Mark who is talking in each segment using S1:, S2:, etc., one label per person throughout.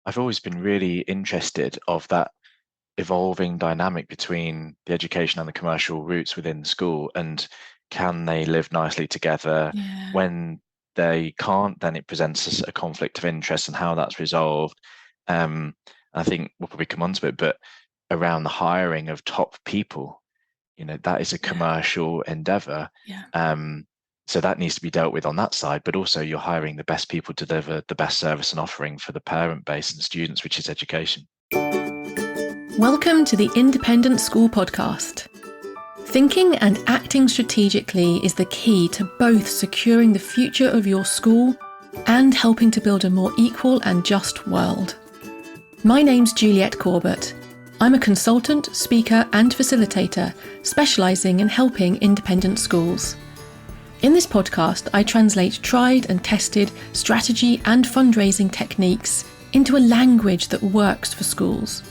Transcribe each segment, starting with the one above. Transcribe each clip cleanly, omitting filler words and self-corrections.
S1: I've always been really interested of that evolving dynamic between the education and the commercial routes within the school, and can they live nicely together?
S2: Yeah,
S1: When they can't, then it presents us a conflict of interest and how that's resolved. I think we'll probably come onto it, but around the hiring of top people, that is a
S2: yeah,
S1: commercial endeavor.
S2: yeah.
S1: Um, so that needs to be dealt with on that side, but also you're hiring the best people to deliver the best service and offering for the parent base and students, which is education.
S2: Welcome to the Independent School Podcast. Thinking and acting strategically is the key to both securing the future of your school and helping to build a more equal and just world. My name's Juliet Corbett. I'm a consultant, speaker, and facilitator specialising in helping independent schools. In this podcast, I translate tried and tested strategy and fundraising techniques into a language that works for schools.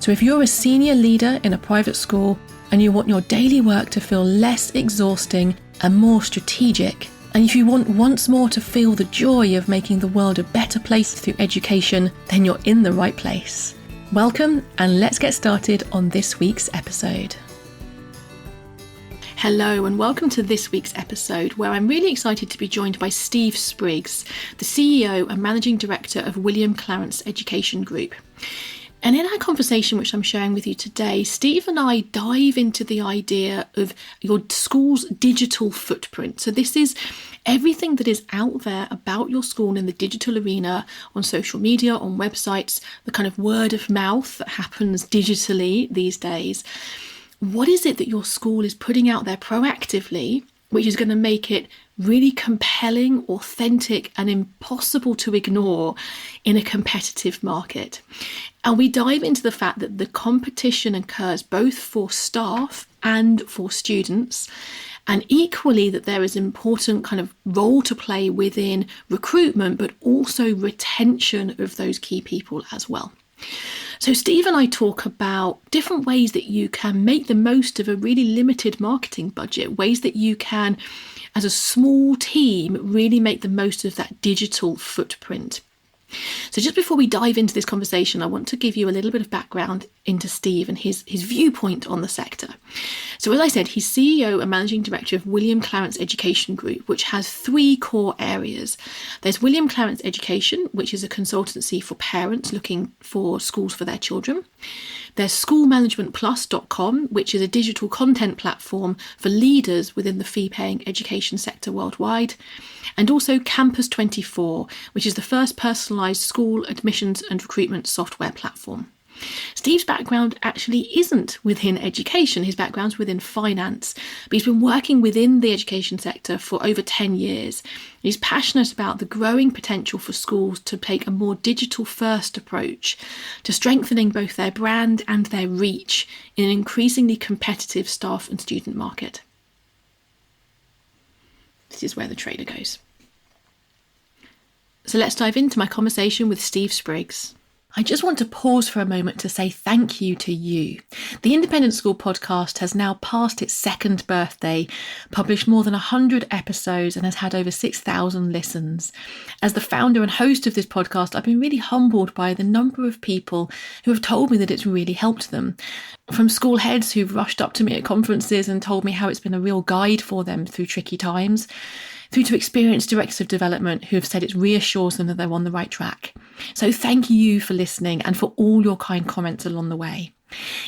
S2: So if you're a senior leader in a private school and you want your daily work to feel less exhausting and more strategic, and if you want once more to feel the joy of making the world a better place through education, then you're in the right place. Welcome, and let's get started on this week's episode. Hello and welcome to this week's episode, where I'm really excited to be joined by Steve Spriggs, the CEO and Managing Director of William Clarence Education Group. And in our conversation, which I'm sharing with you today, Steve and I dive into the idea of your school's digital footprint. So this is everything that is out there about your school in the digital arena, on social media, on websites, the kind of word of mouth that happens digitally these days. What is it that your school is putting out there proactively, which is going to make it really compelling, authentic, and impossible to ignore in a competitive market? And we dive into the fact that the competition occurs both for staff and for students, and equally that there is an important kind of role to play within recruitment, but also retention of those key people as well. So Steve and I talk about different ways that you can make the most of a really limited marketing budget, ways that you can, as a small team, really make the most of that digital footprint. So just before we dive into this conversation, I want to give you a little bit of background into Steve and his viewpoint on the sector. So as I said, he's CEO and Managing Director of William Clarence Education Group, which has three core areas. There's William Clarence Education, which is a consultancy for parents looking for schools for their children. There's schoolmanagementplus.com, which is a digital content platform for leaders within the fee-paying education sector worldwide. And also Campus 24, which is the first personalised school admissions and recruitment software platform. Steve's background actually isn't within education, his background's within finance, but he's been working within the education sector for over 10 years. He's passionate about the growing potential for schools to take a more digital-first approach to strengthening both their brand and their reach in an increasingly competitive staff and student market. This is where the trailer goes. So let's dive into my conversation with Steve Spriggs. I just want to pause for a moment to say thank you to you. The Independent School Podcast has now passed its second birthday, published more than 100 episodes, and has had over 6,000 listens. As the founder and host of this podcast, I've been really humbled by the number of people who have told me that it's really helped them. From school heads who've rushed up to me at conferences and told me how it's been a real guide for them through tricky times, through to experienced directors of development who have said it reassures them that they're on the right track. So thank you for listening and for all your kind comments along the way.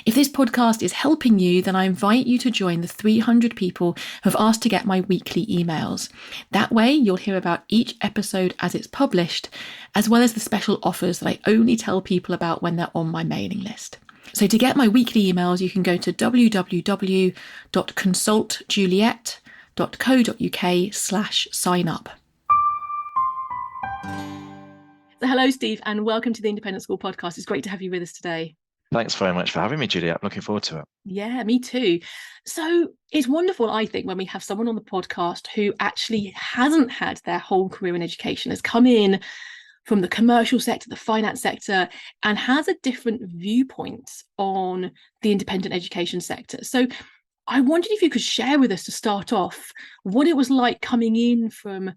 S2: If this podcast is helping you, then I invite you to join the 300 people who have asked to get my weekly emails. That way you'll hear about each episode as it's published, as well as the special offers that I only tell people about when they're on my mailing list. So to get my weekly emails, you can go to www.consultjuliet.co.uk/sign up. So hello, Steve, and welcome to the Independent School Podcast. It's great to have you with us today.
S1: Thanks very much for having me, Julia. I'm looking forward to it.
S2: Yeah, me too. So it's wonderful, I think, when we have someone on the podcast who actually hasn't had their whole career in education, has come in from the commercial sector, the finance sector, and has a different viewpoint on the independent education sector. So I wondered if you could share with us, to start off, what it was like coming in from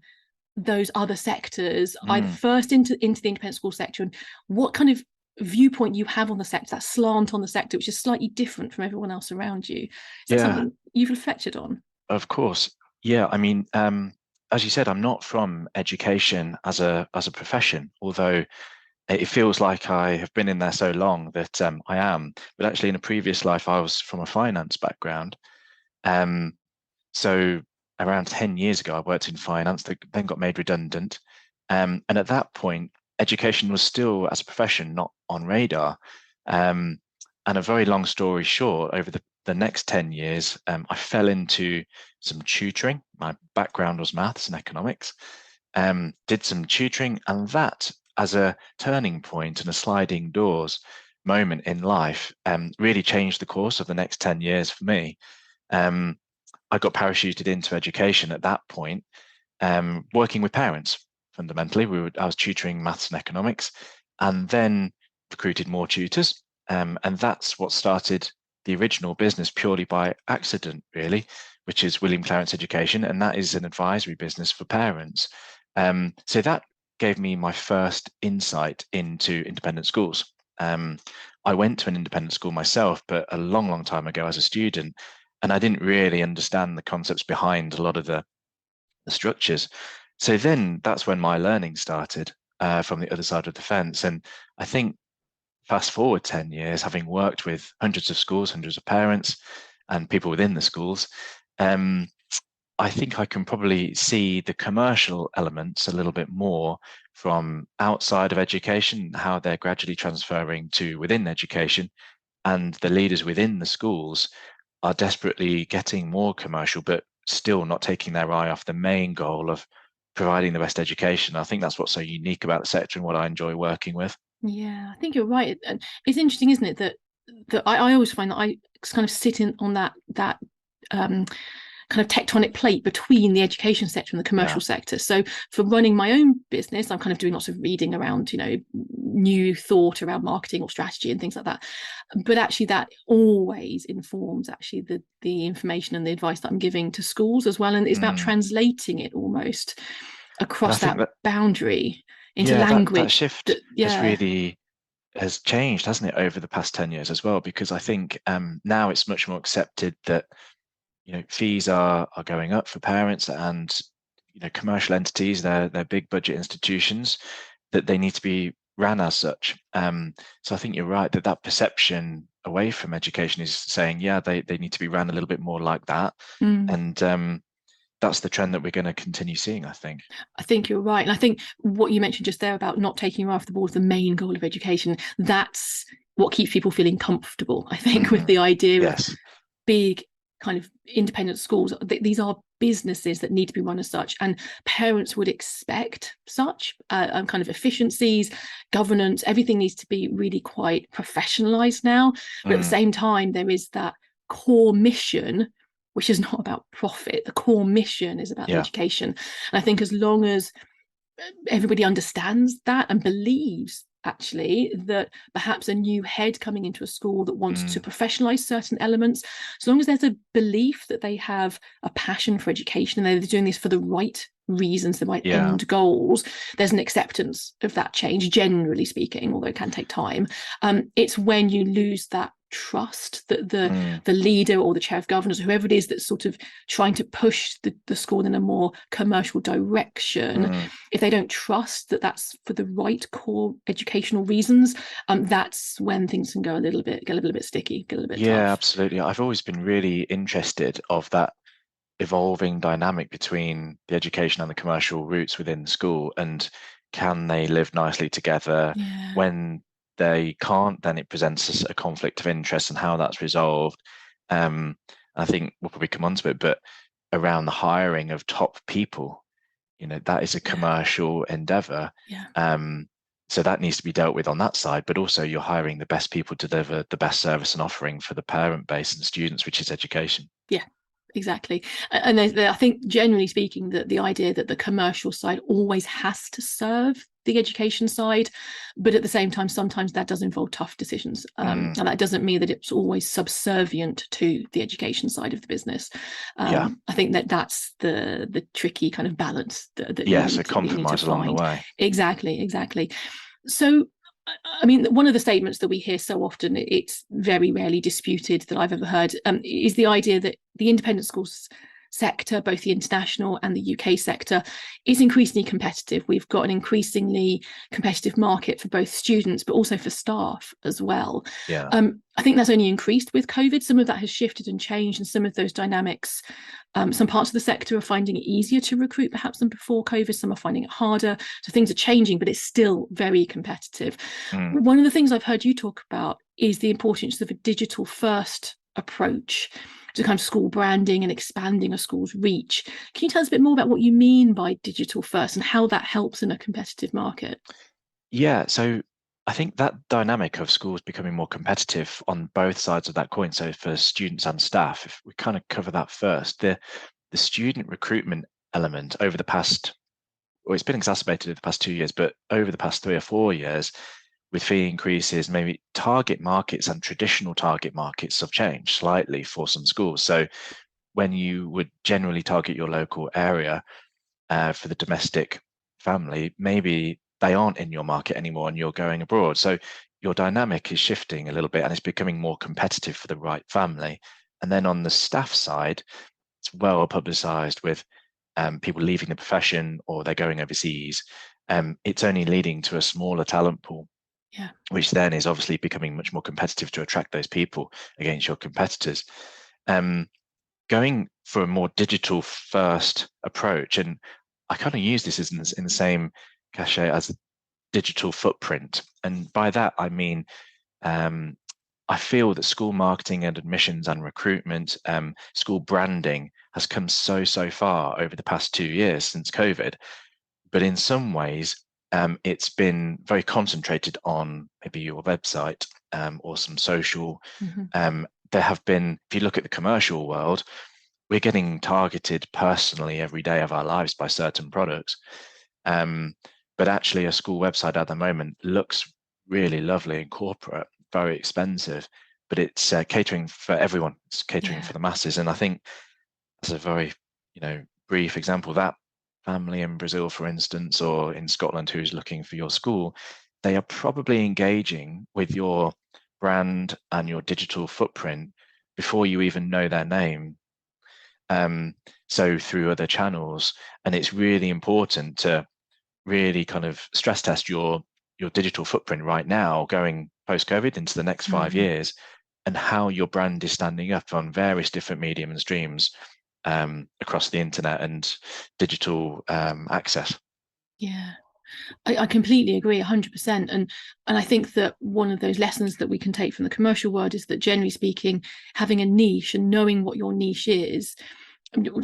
S2: those other sectors, either
S1: Mm.
S2: first into the independent school sector, and what kind of viewpoint you have on the sector, that slant on the sector, which is slightly different from everyone else around you. Is that
S1: Yeah,
S2: something you've reflected on?
S1: of course. Yeah, I mean, as you said, I'm not from education as a profession, although it feels like I have been in there so long that I am. But actually, in a previous life, I was from a finance background. Um, so around 10 years ago, I worked in finance, that then got made redundant. And at that point, education was still, as a profession, not on radar. Um, and a very long story short, over the next 10 years, I fell into some tutoring. My background was maths and economics. Did some tutoring, and that, as a turning point and a sliding doors moment in life, really changed the course of the next 10 years for me. Um, I got parachuted into education at that point, working with parents fundamentally. I was tutoring maths and economics, and then recruited more tutors. And that's what started the original business purely by accident, really, which is William Clarence Education, and that is an advisory business for parents. So that gave me my first insight into independent schools. I went to an independent school myself, but a long, long time ago as a student, and I didn't really understand the concepts behind a lot of the structures. So then that's when my learning started from the other side of the fence. And I think fast forward 10 years, having worked with hundreds of schools, hundreds of parents, and people within the schools, um, I think I can probably see the commercial elements a little bit more from outside of education, how they're gradually transferring to within education, and the leaders within the schools are desperately getting more commercial, but still not taking their eye off the main goal of providing the best education. I think that's what's so unique about the sector and what I enjoy working with.
S2: Yeah, I think you're right. And it's interesting, isn't it, that I always find that I kind of sit in on that um, kind of tectonic plate between the education sector and the commercial
S1: Yeah.
S2: sector. So for running my own business, I'm kind of doing lots of reading around, new thought around marketing or strategy and things like that. But actually, that always informs actually the information and the advice that I'm giving to schools as well. And it's about
S1: Mm.
S2: translating it almost
S1: And I
S2: across
S1: think
S2: that
S1: that,
S2: boundary into
S1: yeah, that
S2: language.
S1: shift
S2: That yeah,
S1: has changed, hasn't it, over the past 10 years as well? Because I think now it's much more accepted that fees are going up for parents, and commercial entities, they're big budget institutions, that they need to be ran as such. So I think you're right that that perception away from education is saying, yeah, they need to be ran a little bit more like that.
S2: mm,
S1: And that's the trend that we're going to continue seeing, I think.
S2: I think you're right. And I think what you mentioned just there about not taking your eye off the ball is the main goal of education. That's what keeps people feeling comfortable, I think, with
S1: Mm,
S2: the idea of
S1: yes.
S2: big kind of independent schools. These are businesses that need to be run as such, and parents would expect such kind of efficiencies, governance. Everything needs to be really quite professionalized now, but at the
S1: Mm,
S2: same time there is that core mission, which is not about profit. The core mission is about the
S1: yeah.
S2: education, and I think as long as everybody understands that and believes actually that perhaps a new head coming into a school that wants to
S1: Mm,
S2: professionalize certain elements, as long as there's a belief that they have a passion for education and they're doing this for the right reasons, the right
S1: yeah.
S2: end goals, there's an acceptance of that change, generally speaking, although it can take time. It's when you lose that trust that
S1: Mm,
S2: the leader or the chair of governors, whoever it is that's sort of trying to push the school in a more commercial direction,
S1: mm.
S2: if they don't trust that that's for the right core educational reasons, that's when things can get a little bit sticky, get a little bit
S1: Yeah,
S2: tough.
S1: absolutely. I've always been really interested of that evolving dynamic between the education and the commercial routes within the school, and can they live nicely together?
S2: Yeah.
S1: When they can't, then it presents us a conflict of interest, and how that's resolved. I think we'll probably come on to it, but around the hiring of top people, that is a
S2: Yeah.
S1: commercial endeavor.
S2: Yeah.
S1: So that needs to be dealt with on that side, but also you're hiring the best people to deliver the best service and offering for the parent base and the students, which is education.
S2: Yeah. Exactly. And I think generally speaking that the idea that the commercial side always has to serve the education side, but at the same time, sometimes that does involve tough decisions. And that doesn't mean that it's always subservient to the education side of the business. I think that's the tricky kind of balance that
S1: yes,
S2: you
S1: a
S2: need to
S1: compromise along the
S2: find.
S1: way.
S2: Exactly. So, I mean, one of the statements that we hear so often, it's very rarely disputed that I've ever heard, is the idea that the independent schools sector, both the international and the UK sector, is increasingly competitive. We've got an increasingly competitive market for both students, but also for staff as well.
S1: Yeah.
S2: I think that's only increased with COVID. Some of that has shifted and changed, and some of those dynamics, some parts of the sector are finding it easier to recruit perhaps than before COVID. Some are finding it harder. So things are changing, but it's still very competitive. One of the things I've heard you talk about is the importance of a digital first approach to kind of school branding and expanding a school's reach. Can you tell us a bit more about what you mean by digital first and how that helps in a competitive market?
S1: Yeah, so I think that dynamic of schools becoming more competitive on both sides of that coin, so for students and staff, if we kind of cover that first, the student recruitment element over the past, well, it's been exacerbated in the past 2 years, but over the past 3 or 4 years, with fee increases, maybe target markets and traditional target markets have changed slightly for some schools. So when you would generally target your local area for the domestic family, maybe they aren't in your market anymore and you're going abroad. So your dynamic is shifting a little bit and it's becoming more competitive for the right family. And then on the staff side, it's well publicized with people leaving the profession or they're going overseas. It's only leading to a smaller talent pool, which then is obviously becoming much more competitive to attract those people against your competitors. Going for a more digital first approach, and I kind of use this as in the same cachet as digital footprint. And by that, I mean, I feel that school marketing and admissions and recruitment, school branding has come so far over the past 2 years since COVID. But in some ways, it's been very concentrated on maybe your website or some social. There have been, if you look at the commercial world, we're getting targeted personally every day of our lives by certain products. But actually, a school website at the moment looks really lovely and corporate, very expensive, but it's catering for everyone. It's catering for the masses. And I think that's a very, brief example. That family in Brazil, for instance, or in Scotland, who's looking for your school, they are probably engaging with your brand and your digital footprint before you even know their name. So through other channels, and it's really important to really kind of stress test your digital footprint right now, going post-COVID into the next 5 years, and how your brand is standing up on various different medium and streams across the internet and digital access.
S2: Yeah. I completely agree 100%. And I think that one of those lessons that we can take from the commercial world is that, generally speaking, having a niche and knowing what your niche is,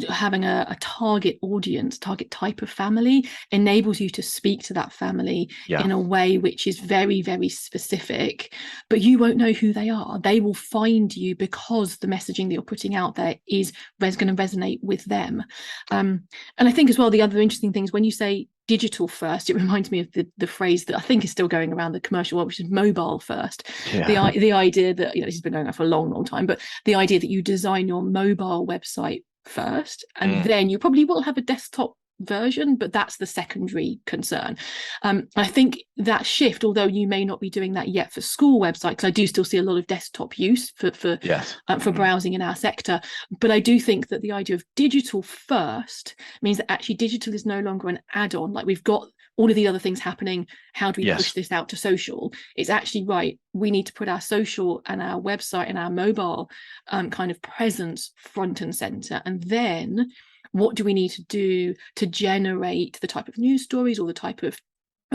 S2: having a target audience, target type of family, enables you to speak to that family in a way which is very, very specific, but you won't know who they are. They will find you because the messaging that you're putting out there is going to resonate with them. And I think as well, the other interesting thing is when you say digital first, it reminds me of the phrase that I think is still going around the commercial world, which is mobile first. The idea that, this has been going on for a long time, but the idea that you design your mobile website first, and then you probably will have a desktop version, but that's the secondary concern. I think that shift, although you may not be doing that yet for school websites, because I do still see a lot of desktop use for browsing in our sector, but I do think that the idea of digital first means that actually digital is no longer an add-on. Like, we've got all of the other things happening. How do we push this out to social? It's actually right. We need to put our social and our website and our mobile kind of presence front and center. And then what do we need to do to generate the type of news stories or the type of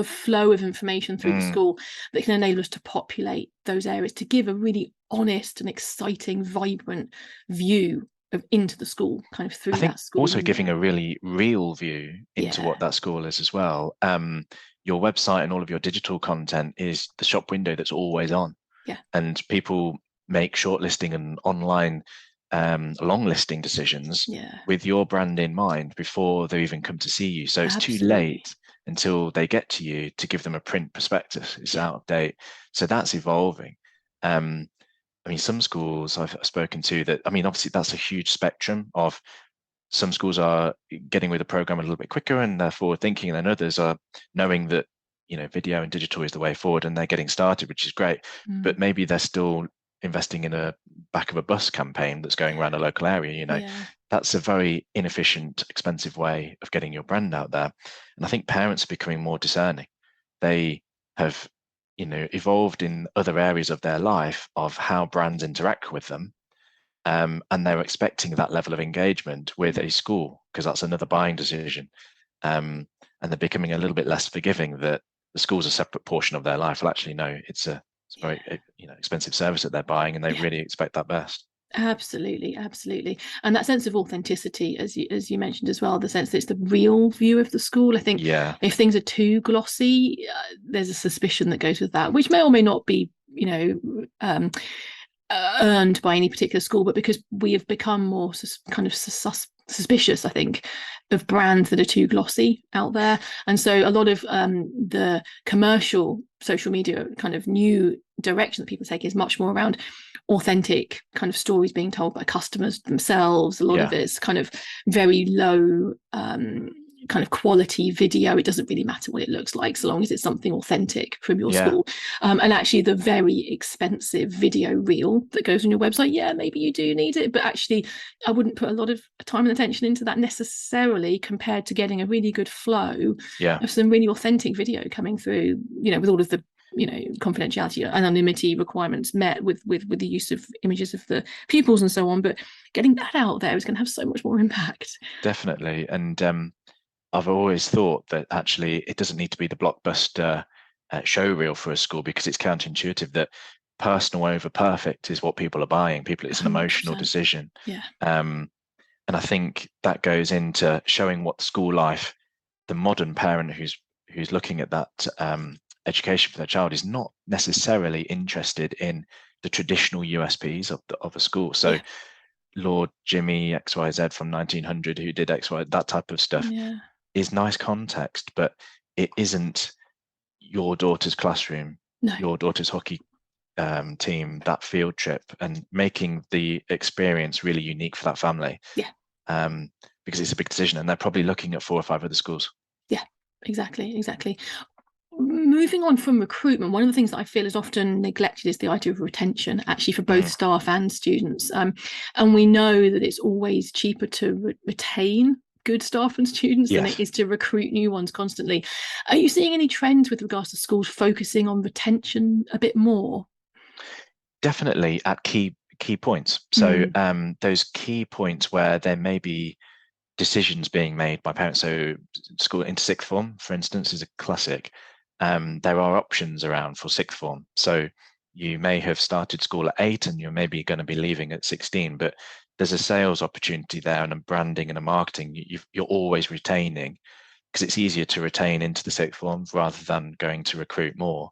S2: flow of information through the school that can enable us to populate those areas, to give a really honest and exciting, vibrant view into the school, kind of through that school.
S1: Also giving a really real view into what that school is as well. Your website and all of your digital content is the shop window that's always on. And people make shortlisting and online long listing decisions with your brand in mind before they even come to see you. So it's too late until they get to you to give them a print prospectus. It's out of date. So that's evolving. I mean, some schools I've spoken to that, I mean, obviously that's a huge spectrum of, some schools are getting with the program a little bit quicker and they're forward thinking, and then others are knowing that, video and digital is the way forward, and they're getting started, which is great. But maybe they're still investing in a back of a bus campaign that's going around a local area. That's a very inefficient, expensive way of getting your brand out there. And I think parents are becoming more discerning. They have, evolved in other areas of their life of how brands interact with them. And they're expecting that level of engagement with a school, because that's another buying decision. And they're becoming a little bit less forgiving that the school's a separate portion of their life. Well, actually, no, it's a very expensive service that they're buying, and they really expect that best.
S2: Absolutely. And that sense of authenticity, as you mentioned as well, the sense that it's the real view of the school. I think if things are too glossy, there's a suspicion that goes with that, which may or may not be, earned by any particular school, but because we have become more kind of suspicious, I think, of brands that are too glossy out there. And so a lot of the commercial social media kind of new direction that people take is much more around authentic kind of stories being told by customers themselves. A lot of it's kind of very low kind of quality video. It doesn't really matter what it looks like, so long as it's something authentic from your school. And actually the very expensive video reel that goes on your website, maybe you do need it, but actually I wouldn't put a lot of time and attention into that necessarily, compared to getting a really good flow of some really authentic video coming through, with all of the confidentiality and anonymity requirements met with the use of images of the pupils and so on. But getting that out there is going to have so much more impact.
S1: Definitely. And I've always thought that actually it doesn't need to be the blockbuster show reel for a school, because it's counterintuitive that personal over perfect is what people are buying. It's an emotional
S2: 100%.
S1: decision. And I think that goes into showing what school life, the modern parent who's looking at that education for their child, is not necessarily interested in the traditional USPs of a school. So Lord Jimmy XYZ from 1900 who did XY, that type of stuff is nice context, but it isn't your daughter's classroom, your daughter's hockey team, that field trip, and making the experience really unique for that family. Because it's a big decision, and they're probably looking at 4 or 5 other schools.
S2: Exactly. Moving on from recruitment, one of the things that I feel is often neglected is the idea of retention, actually, for both staff and students. And we know that it's always cheaper to retain good staff and students than it is to recruit new ones constantly. Are you seeing any trends with regards to schools focusing on retention a bit more?
S1: Definitely at key points. So those key points where there may be decisions being made by parents. So school into sixth form, for instance, is a classic. There are options around for sixth form. So you may have started school at 8 and you're maybe going to be leaving at 16, but there's a sales opportunity there, and a branding and a marketing. You're always retaining, because it's easier to retain into the sixth form rather than going to recruit more.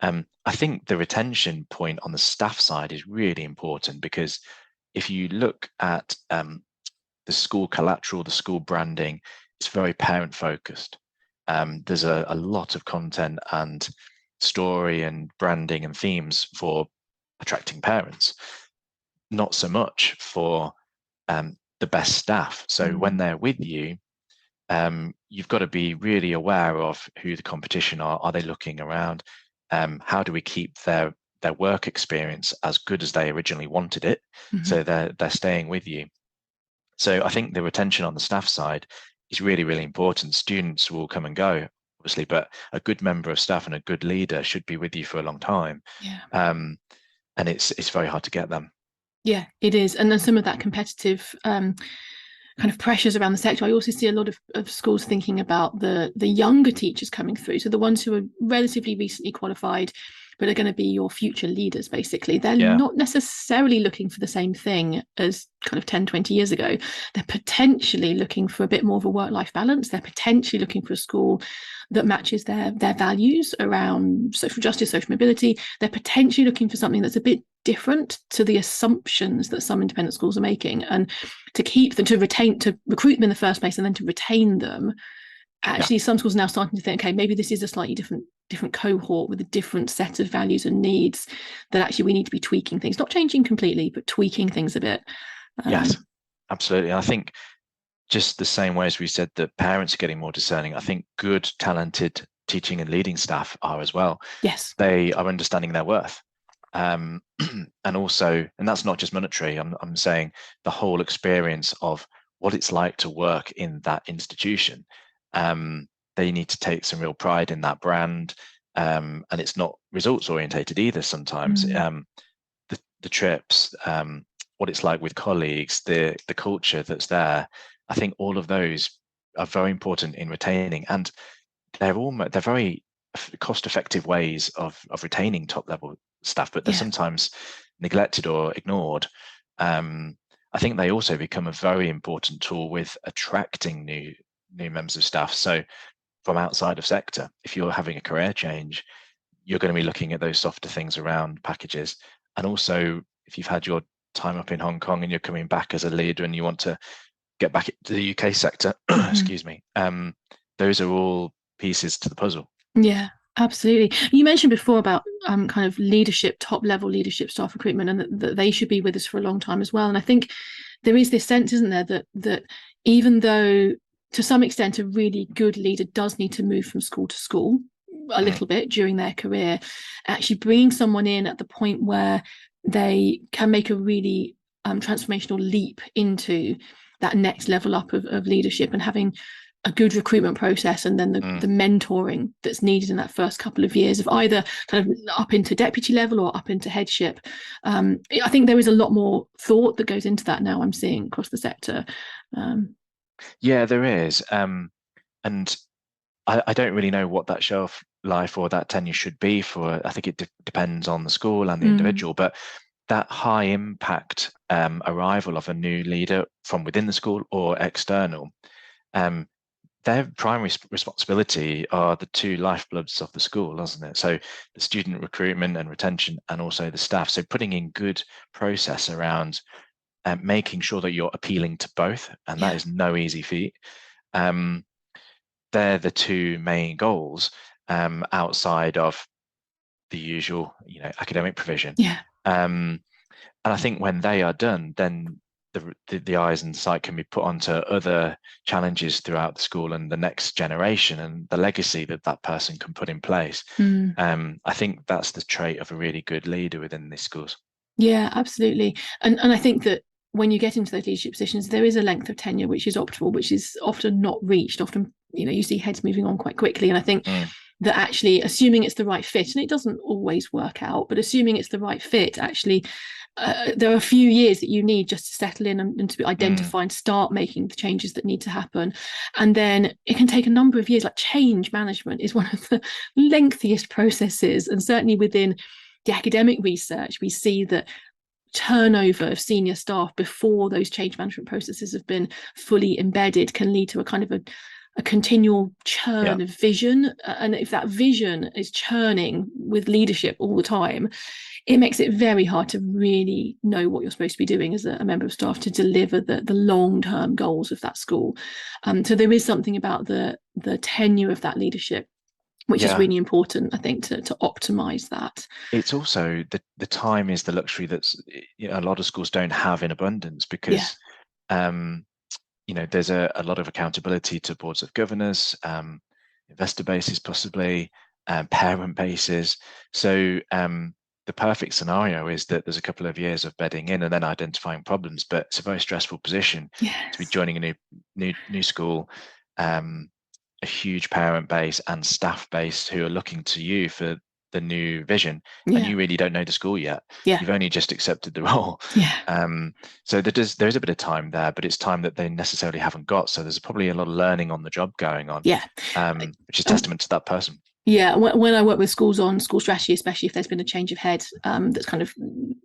S1: I think the retention point on the staff side is really important, because if you look at the school collateral, the school branding, it's very parent focused. There's a lot of content and story and branding and themes for attracting parents, not so much for the best staff. So when they're with you, you've got to be really aware of who the competition are. Are they looking around? How do we keep their work experience as good as they originally wanted it? So they're staying with you. So I think the retention on the staff side is really, really important. Students will come and go, obviously, but a good member of staff and a good leader should be with you for a long time. And it's very hard to get them.
S2: Yeah, it is. And then some of that competitive kind of pressures around the sector. I also see a lot of schools thinking about the younger teachers coming through. So the ones who are relatively recently qualified, but are going to be your future leaders, basically. They're not necessarily looking for the same thing as kind of 10, 20 years ago. They're potentially looking for a bit more of a work-life balance. They're potentially looking for a school that matches their values around social justice, social mobility. They're potentially looking for something that's a bit different to the assumptions that some independent schools are making. And to keep them, to recruit them in the first place, and then to retain them actually some schools are now starting to think, okay, maybe this is a slightly different cohort with a different set of values and needs, that actually we need to be tweaking things, not changing completely, but tweaking things a bit.
S1: Yes, absolutely. I think just the same way as we said that parents are getting more discerning, I think good, talented teaching and leading staff are as well.
S2: Yes.
S1: They are understanding their worth. And also, and that's not just monetary, I'm saying the whole experience of what it's like to work in that institution. They need to take some real pride in that brand. And it's not results orientated either sometimes. The trips, what it's like with colleagues, the culture that's there. I think all of those are very important in retaining, and they're very cost-effective ways of retaining top-level staff, but they're sometimes neglected or ignored. I think they also become a very important tool with attracting new members of staff. So from outside of sector, if you're having a career change, you're going to be looking at those softer things around packages. And also, if you've had your time up in Hong Kong and you're coming back as a leader and you want to get back to the UK sector, excuse me, those are all pieces to the puzzle.
S2: Yeah, absolutely. You mentioned before about kind of leadership, top level leadership staff recruitment, and that they should be with us for a long time as well. And I think there is this sense, isn't there, that even though to some extent a really good leader does need to move from school to school a little bit during their career, actually bringing someone in at the point where they can make a really transformational leap into that next level up of leadership, and having a good recruitment process, and then the mentoring that's needed in that first couple of years of either kind of up into deputy level or up into headship. I think there is a lot more thought that goes into that now, I'm seeing across the sector.
S1: Yeah, there is. And I don't really know what that shelf life or that tenure should be for. I think it depends on the school and the individual, but that high impact arrival of a new leader from within the school or external, their primary responsibility are the two lifebloods of the school, isn't it? So the student recruitment and retention, and also the staff. So putting in good process around making sure that you're appealing to both, and that is no easy feat. They're the two main goals outside of the usual, academic provision. And I think when they are done, then the eyes and sight can be put onto other challenges throughout the school and the next generation and the legacy that person can put in place. I think that's the trait of a really good leader within these schools.
S2: Yeah, absolutely. And I think that when you get into those leadership positions, there is a length of tenure which is optimal, which is often not reached. Often, you see heads moving on quite quickly. And I think that actually, assuming it's the right fit, and it doesn't always work out, but assuming it's the right fit, actually, there are a few years that you need just to settle in and to identify and start making the changes that need to happen. And then it can take a number of years. Like, change management is one of the lengthiest processes. And certainly within the academic research, we see that turnover of senior staff before those change management processes have been fully embedded can lead to a kind of a continual churn of vision. And if that vision is churning with leadership all the time, it makes it very hard to really know what you're supposed to be doing as a member of staff to deliver the long-term goals of that school. So there is something about the tenure of that leadership which is really important, I think, to optimize that.
S1: It's also the time is the luxury that's a lot of schools don't have in abundance, because there's a lot of accountability to boards of governors, investor bases possibly, parent bases. So the perfect scenario is that there's a couple of years of bedding in and then identifying problems, but it's a very stressful position to be joining a new school, a huge parent base and staff base who are looking to you for the new vision, and you really don't know the school yet. You've only just accepted the role. So there's a bit of time there, but it's time that they necessarily haven't got. So there's probably a lot of learning on the job going on, which is testament to that person.
S2: When I work with schools on school strategy, especially if there's been a change of head that's kind of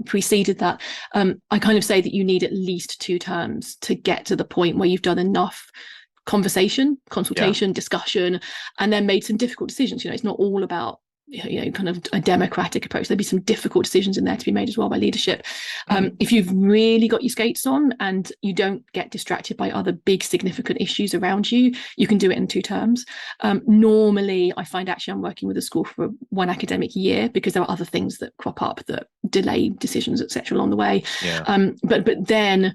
S2: preceded that, I kind of say that you need at least 2 terms to get to the point where you've done enough consultation, discussion, and then made some difficult decisions. It's not all about kind of a democratic approach. There'll be some difficult decisions in there to be made as well by leadership. If you've really got your skates on and you don't get distracted by other big significant issues around you, you can do it in 2 terms. Normally, I find actually I'm working with a school for 1 academic year because there are other things that crop up that delay decisions, etc., along the way. But then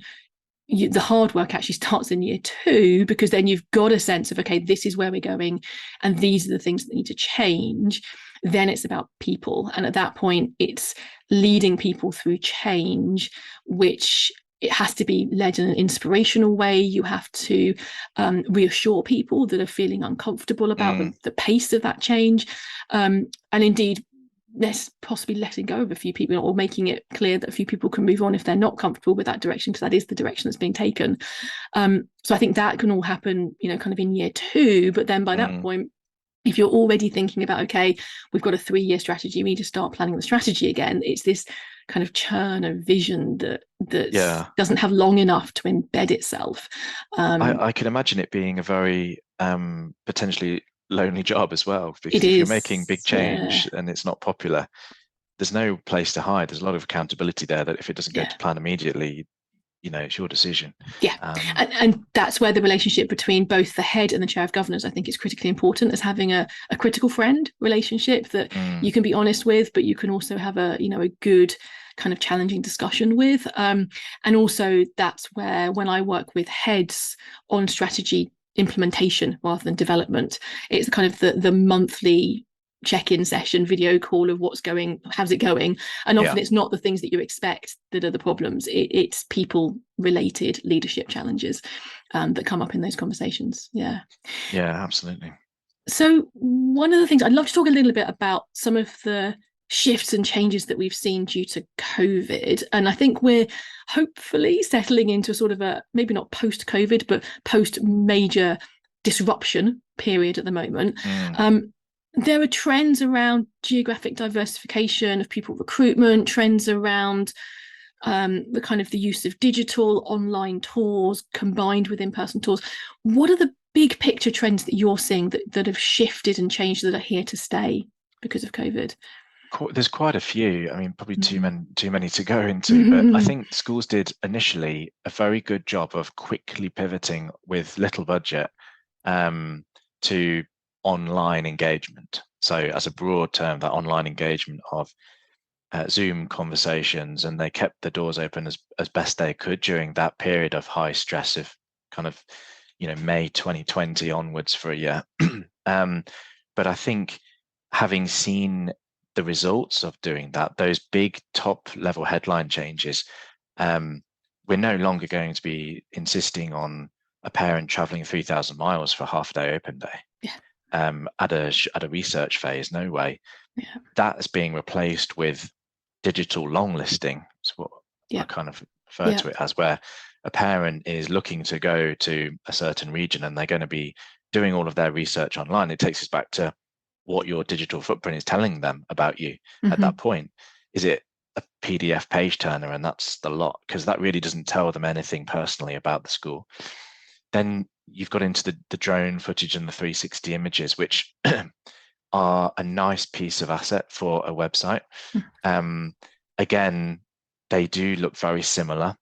S2: the hard work actually starts in year 2, because then you've got a sense of, okay, this is where we're going and these are the things that need to change. Then it's about people, and at that point it's leading people through change, which it has to be led in an inspirational way. You have to reassure people that are feeling uncomfortable about the pace of that change, and indeed possibly letting go of a few people, or making it clear that a few people can move on if they're not comfortable with that direction, because that is the direction that's being taken. So I think that can all happen, kind of in year 2. But then by that point, if you're already thinking about, okay, we've got a 3-year strategy, we need to start planning the strategy again, it's this kind of churn of vision that doesn't have long enough to embed itself.
S1: I can imagine it being a very potentially lonely job as well, because if you're making big change and it's not popular, there's no place to hide. There's a lot of accountability there, that if it doesn't go to plan immediately, it's your decision.
S2: And that's where the relationship between both the head and the chair of governors, I think, is critically important, as having a critical friend relationship that you can be honest with, but you can also have a good kind of challenging discussion with. And also that's where, when I work with heads on strategy implementation rather than development, it's kind of the monthly check-in session video call of how's it going, and often it's not the things that you expect that are the problems. It's people related leadership challenges that come up in those conversations.
S1: Absolutely.
S2: So one of the things I'd love to talk a little bit about, some of the shifts and changes that we've seen due to COVID, and I think we're hopefully settling into a sort of a, maybe not post-COVID, but post-major disruption period at the moment. There are trends around geographic diversification of pupil recruitment, trends around the kind of the use of digital online tours combined with in-person tours. What are the big picture trends that you're seeing that have shifted and changed, that are here to stay because of COVID?
S1: There's quite a few. I mean, probably too many to go into, but I think schools did initially a very good job of quickly pivoting with little budget to online engagement. So as a broad term, that online engagement of Zoom conversations, and they kept the doors open as best they could during that period of high stress of kind of May 2020 onwards for a year. But I think, having seen the results of doing that, those big top level headline changes, we're no longer going to be insisting on a parent traveling 3,000 miles for a half a day open day at a research phase. No way. That is being replaced with digital long listing. It's what I kind of refer to it as, where a parent is looking to go to a certain region and they're going to be doing all of their research online. It takes us back to what your digital footprint is telling them about you at that point. Is it a PDF page turner, and that's the lot? Because that really doesn't tell them anything personally about the school. Then you've got into the drone footage and the 360 images, which are a nice piece of asset for a website. Again, they do look very similar.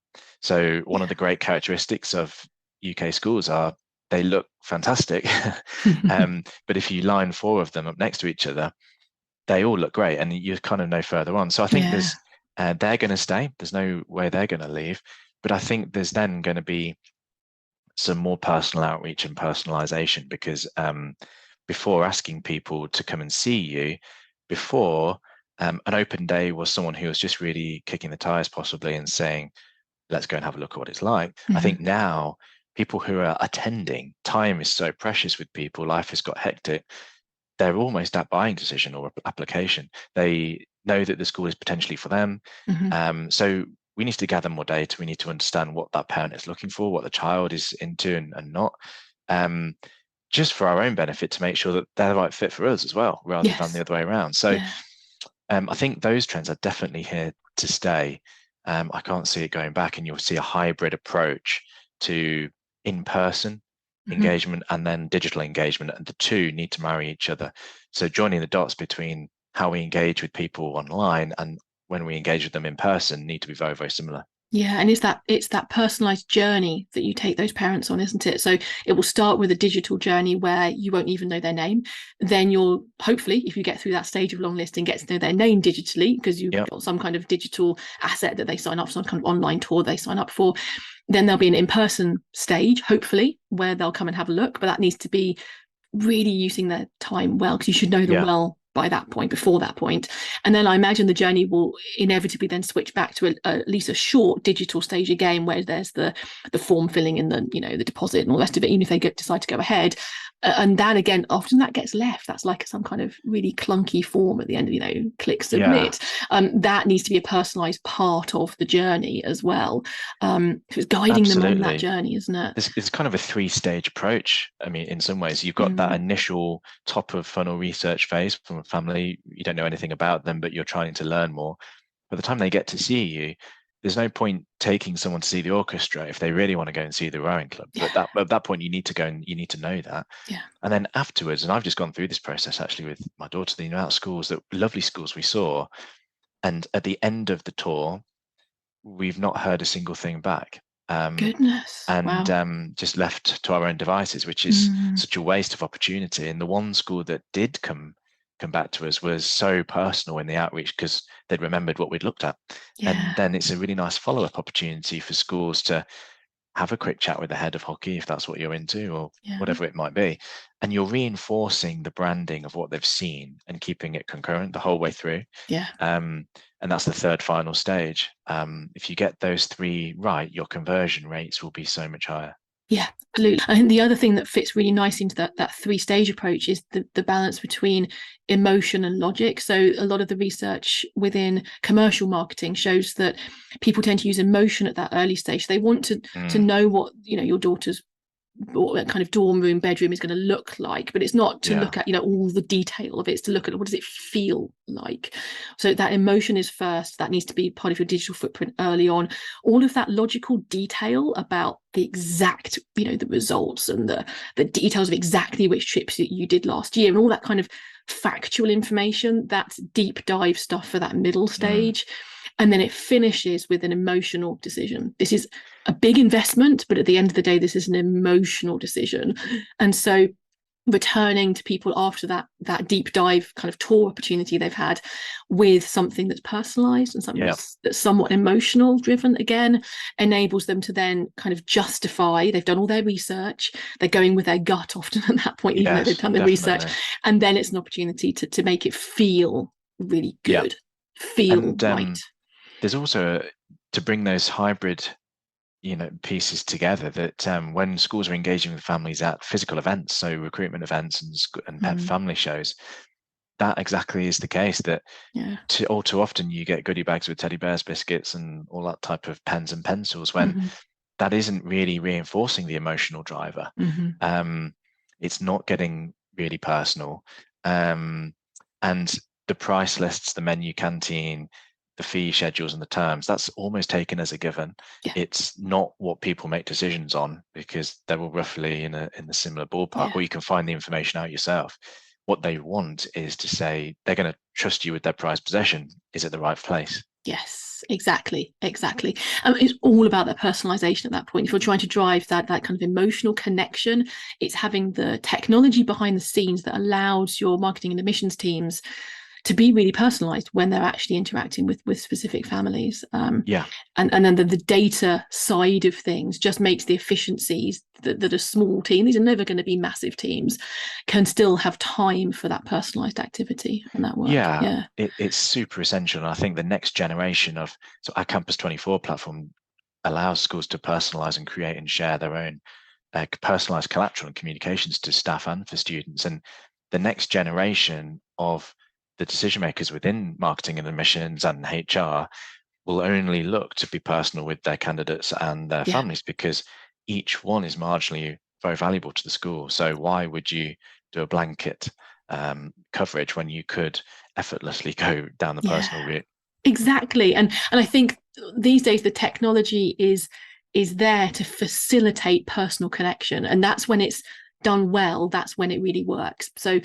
S1: So one of the great characteristics of UK schools are they look fantastic. But if you line 4 of them up next to each other, they all look great, and you kind of know further on. So I think there's they're going to stay. There's no way they're going to leave. But I think there's then going to be some more personal outreach and personalization, because before asking people to come and see you, before an open day was someone who was just really kicking the tires possibly and saying, let's go and have a look at what it's like. I think now people who are attending, time is so precious with people, life has got hectic, they're almost at buying decision or application. They know that the school is potentially for them. So we need to gather more data. We need to understand what that parent is looking for, what the child is into and not, just for our own benefit, to make sure that they're the right fit for us as well, rather than the other way around. So I think those trends are definitely here to stay. I can't see it going back, and you'll see a hybrid approach to in-person engagement and then digital engagement, and the two need to marry each other. So joining the dots between how we engage with people online and when we engage with them in person need to be very, very similar.
S2: Yeah, and it's that personalized journey that you take those parents on, isn't it? So it will start with a digital journey where you won't even know their name. Then you'll hopefully, if you get through that stage of long listing, get to know their name digitally because you've
S1: Yep.
S2: got some kind of digital asset that they sign up, some kind of online tour they sign up for. Then there'll be an in-person stage, hopefully, where they'll come and have a look, but that needs to be really using their time well, because you should know them
S1: Yeah.
S2: well by that point, before that point. And then I imagine the journey will inevitably then switch back to at least a short digital stage again, where there's the form filling in, the the deposit and all the rest of it, even if they decide to go ahead. And that again, often that gets left. That's like some kind of really clunky form at the end, click submit.
S1: Yeah.
S2: That needs to be a personalized part of the journey as well. So it's guiding them on that
S1: Absolutely.
S2: journey, isn't it?
S1: It's kind of a three-stage approach. I mean, in some ways, you've got that initial top of funnel research phase from a family. You don't know anything about them, but you're trying to learn more. By the time they get to see you, there's no point taking someone to see the orchestra if they really want to go and see the rowing club. But at that point, you need to go and you need to know that.
S2: Yeah.
S1: And then afterwards, and I've just gone through this process actually with my daughter, the amount of schools, that lovely schools we saw, and at the end of the tour, we've not heard a single thing back.
S2: Goodness.
S1: And
S2: Wow.
S1: just left to our own devices, which is such a waste of opportunity. And the one school that did come back to us was so personal in the outreach because they'd remembered what we'd looked at.
S2: Yeah.
S1: And then it's a really nice follow-up opportunity for schools to have a quick chat with the head of hockey, if that's what you're into, or whatever it might be. And you're reinforcing the branding of what they've seen and keeping it concurrent the whole way through.
S2: Yeah.
S1: And that's the third final stage. If you get those three right, your conversion rates will be so much higher.
S2: Yeah, absolutely. I think the other thing that fits really nicely into that three-stage approach is the balance between emotion and logic. So a lot of the research within commercial marketing shows that people tend to use emotion at that early stage. They want to know what your daughter's kind of dorm room, bedroom is going to look like, but it's not to look at all the detail of it. It's to look at what does it feel like. So that emotion is first. That needs to be part of your digital footprint early on. All of that logical detail about the exact the results and the details of exactly which trips that you did last year and all that kind of factual information, that's deep dive stuff for that middle stage. And then it finishes with an emotional decision. This is a big investment, but at the end of the day, this is an emotional decision. And so returning to people after that deep dive kind of tour opportunity they've had with something that's personalized and something that's somewhat emotional driven again enables them to then kind of justify they've done all their research, they're going with their gut often at that point, even though they've done the research, and then it's an opportunity to make it feel really good, feel right.
S1: There's also to bring those hybrid pieces together that when schools are engaging with families at physical events, so recruitment events and family shows, that exactly is the case. That all too often you get goodie bags with teddy bears, biscuits, and all that type of pens and pencils when that isn't really reinforcing the emotional driver. It's not getting really personal, and the price lists, the menu canteen, the fee schedules and the terms, that's almost taken as a given. It's not what people make decisions on because they're all roughly in the similar ballpark, or you can find the information out yourself. What they want is to say they're going to trust you with their prized possession. Is it the right place?
S2: Yes, exactly. It's all about that personalization at that point. If you're trying to drive that kind of emotional connection, it's having the technology behind the scenes that allows your marketing and admissions teams to be really personalized when they're actually interacting with specific families. And then the data side of things just makes the efficiencies that a small team, these are never going to be massive teams, can still have time for that personalized activity and that work.
S1: It's super essential. And I think the next generation of our Campus 24 platform allows schools to personalize and create and share their own personalized collateral and communications to staff and for students. And the next generation of the decision makers within marketing and admissions and HR will only look to be personal with their candidates and their families because each one is marginally very valuable to the school. So why would you do a blanket coverage when you could effortlessly go down the personal route?
S2: Exactly. And I think these days the technology is there to facilitate personal connection, and that's when it's done well, that's when it really works. So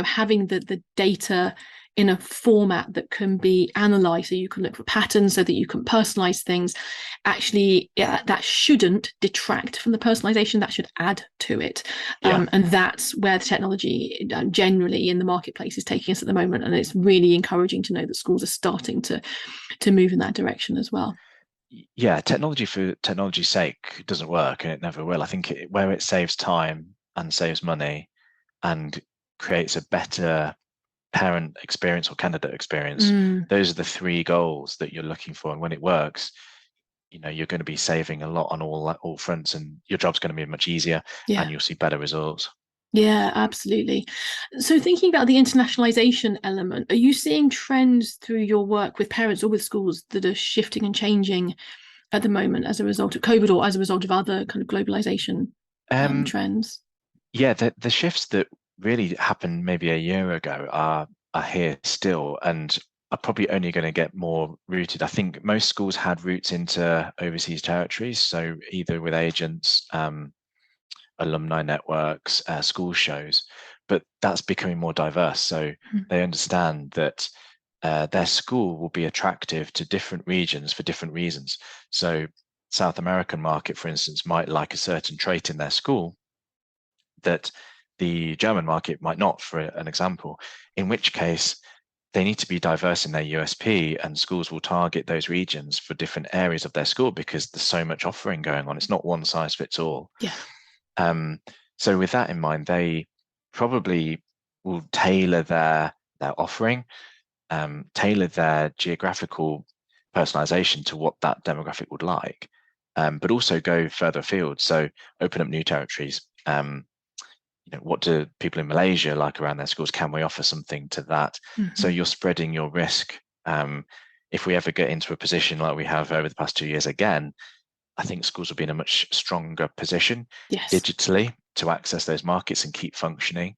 S2: having the data in a format that can be analysed, so you can look for patterns, so that you can personalise things. Actually, that shouldn't detract from the personalisation. That should add to it. And that's where the technology generally in the marketplace is taking us at the moment. And it's really encouraging to know that schools are starting to move in that direction as well.
S1: Yeah, technology for technology's sake doesn't work, and it never will. I think where it saves time and saves money and creates a better parent experience or candidate experience, those are the three goals that you're looking for. And when it works, you're going to be saving a lot on all fronts, and your job's going to be much easier, and you'll see better results.
S2: Yeah, absolutely. So thinking about the internationalization element, are you seeing trends through your work with parents or with schools that are shifting and changing at the moment as a result of COVID or as a result of other kind of globalization trends?
S1: Yeah, the shifts that really happened maybe a year ago are here still, and are probably only going to get more rooted. I think most schools had roots into overseas territories, so either with agents, alumni networks, school shows, but that's becoming more diverse. So they understand that their school will be attractive to different regions for different reasons. So South American market, for instance, might like a certain trait in their school that the German market might not, for an example, in which case they need to be diverse in their USP, and schools will target those regions for different areas of their school because there's so much offering going on. It's not one size fits all.
S2: Yeah.
S1: So with that in mind, they probably will tailor their offering, tailor their geographical personalization to what that demographic would like, but also go further afield. So open up new territories. What do people in Malaysia like around their schools? Can we offer something to that? So you're spreading your risk. If we ever get into a position like we have over the past 2 years again, I think schools will be in a much stronger position digitally to access those markets and keep functioning.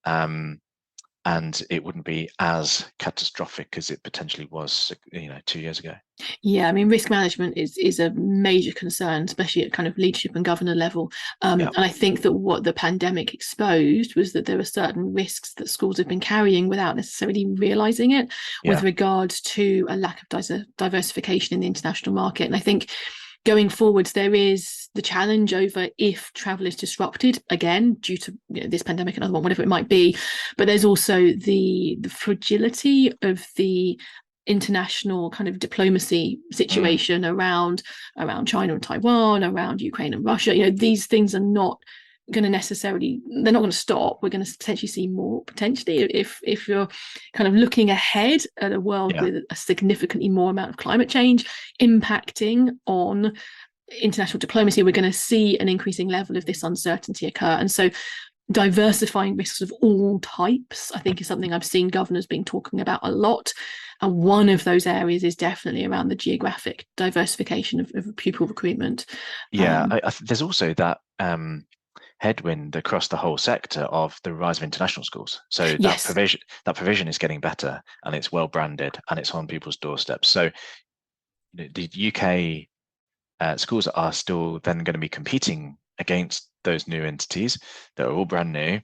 S1: And it wouldn't be as catastrophic as it potentially was, 2 years ago.
S2: Yeah, I mean, risk management is a major concern, especially at kind of leadership and governor level. And I think that what the pandemic exposed was that there were certain risks that schools have been carrying without necessarily realizing it, with regards to a lack of diversification in the international market. And I think going forwards, there is the challenge over if travel is disrupted again due to this pandemic, another one, whatever it might be. But there's also the fragility of the international kind of diplomacy situation around China and Taiwan, around Ukraine and Russia. These things are not going to necessarily, they're not going to stop. We're going to potentially see more potentially if you're kind of looking ahead at a world with a significantly more amount of climate change impacting on international diplomacy. We're going to see an increasing level of this uncertainty occur. And so diversifying risks of all types, I think, is something I've seen governors being talking about a lot. And one of those areas is definitely around the geographic diversification of pupil recruitment.
S1: There's also that headwind across the whole sector of the rise of international schools. So that provision is getting better, and it's well branded, and it's on people's doorsteps. So the UK schools are still then going to be competing against those new entities that are all brand new,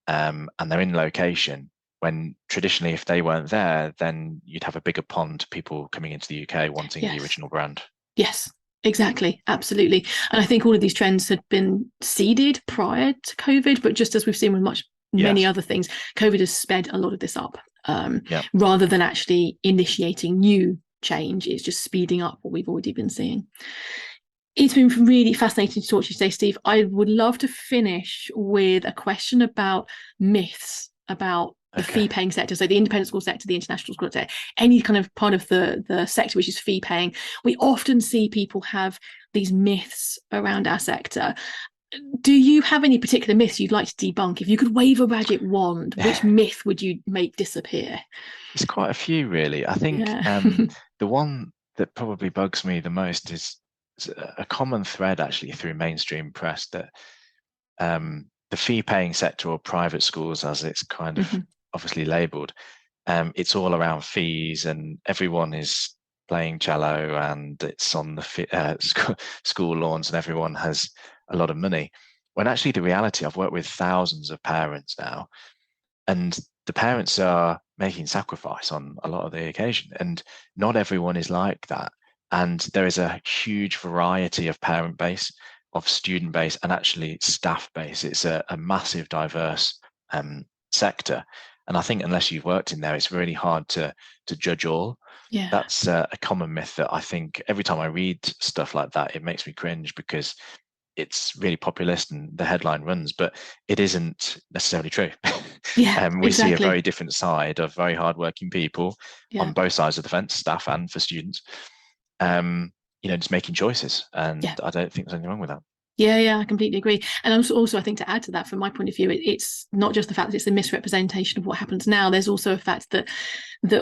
S1: and they're in location, when traditionally, if they weren't there, then you'd have a bigger pond of people coming into the UK wanting the original brand.
S2: Yes, exactly. Absolutely. And I think all of these trends had been seeded prior to COVID, but just as we've seen with many other things, COVID has sped a lot of this up. Rather than actually initiating new change, it's just speeding up what we've already been seeing. It's been really fascinating to talk to you today, Steve. I would love to finish with a question about myths about the fee-paying sector, so the independent school sector, the international school sector, any kind of part of the sector which is fee-paying. We often see people have these myths around our sector. Do you have any particular myths you'd like to debunk? If you could wave a magic wand, which myth would you make disappear?
S1: There's quite a few, really. I think the one that probably bugs me the most is a common thread, actually, through mainstream press, that the fee-paying sector, or private schools, as it's kind of obviously labelled, it's all around fees, and everyone is playing cello, and it's on the school lawns, and everyone has a lot of money. When actually the reality, I've worked with thousands of parents now, and the parents are making sacrifice on a lot of the occasion. And not everyone is like that. And there is a huge variety of parent base, of student base, and actually staff base. It's a massive, diverse sector. And I think unless you've worked in there, it's really hard to judge all.
S2: Yeah.
S1: That's a common myth that I think every time I read stuff like that, it makes me cringe, because it's really populist and the headline runs, but it isn't necessarily true.
S2: Yeah,
S1: We see a
S2: exactly.
S1: very different side of very hardworking people on both sides of the fence, staff and for students, just making choices. And I don't think there's anything wrong with that.
S2: Yeah, I completely agree. And also, I think to add to that, from my point of view, it's not just the fact that it's a misrepresentation of what happens now. There's also a fact that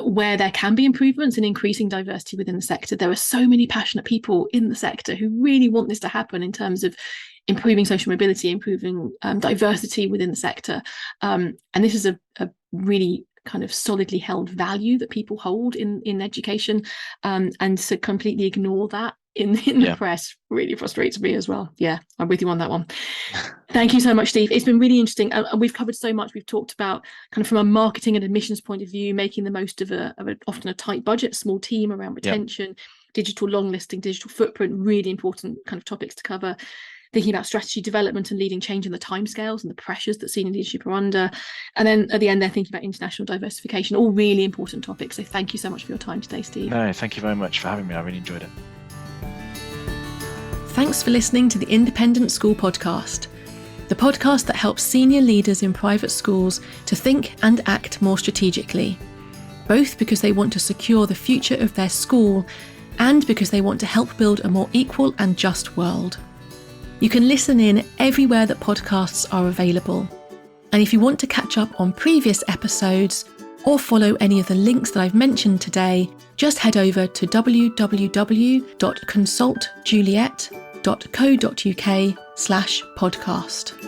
S2: where there can be improvements in increasing diversity within the sector, there are so many passionate people in the sector who really want this to happen in terms of improving social mobility, improving diversity within the sector. And this is a really kind of solidly held value that people hold in education, and to completely ignore that in the press really frustrates me as well. Yeah, I'm with you on that one. Thank you so much, Steve. It's been really interesting. We've covered so much. We've talked about kind of from a marketing and admissions point of view, making the most of often a tight budget, small team, around retention, digital long listing, digital footprint, really important kind of topics to cover. Thinking about strategy development and leading change in the timescales and the pressures that senior leadership are under. And then at the end, they're thinking about international diversification, all really important topics. So thank you so much for your time today, Steve.
S1: No, thank you very much for having me. I really enjoyed it.
S2: Thanks for listening to the Independent School Podcast, the podcast that helps senior leaders in private schools to think and act more strategically, both because they want to secure the future of their school and because they want to help build a more equal and just world. You can listen in everywhere that podcasts are available. And if you want to catch up on previous episodes or follow any of the links that I've mentioned today, just head over to www.consultjuliet.co.uk/podcast.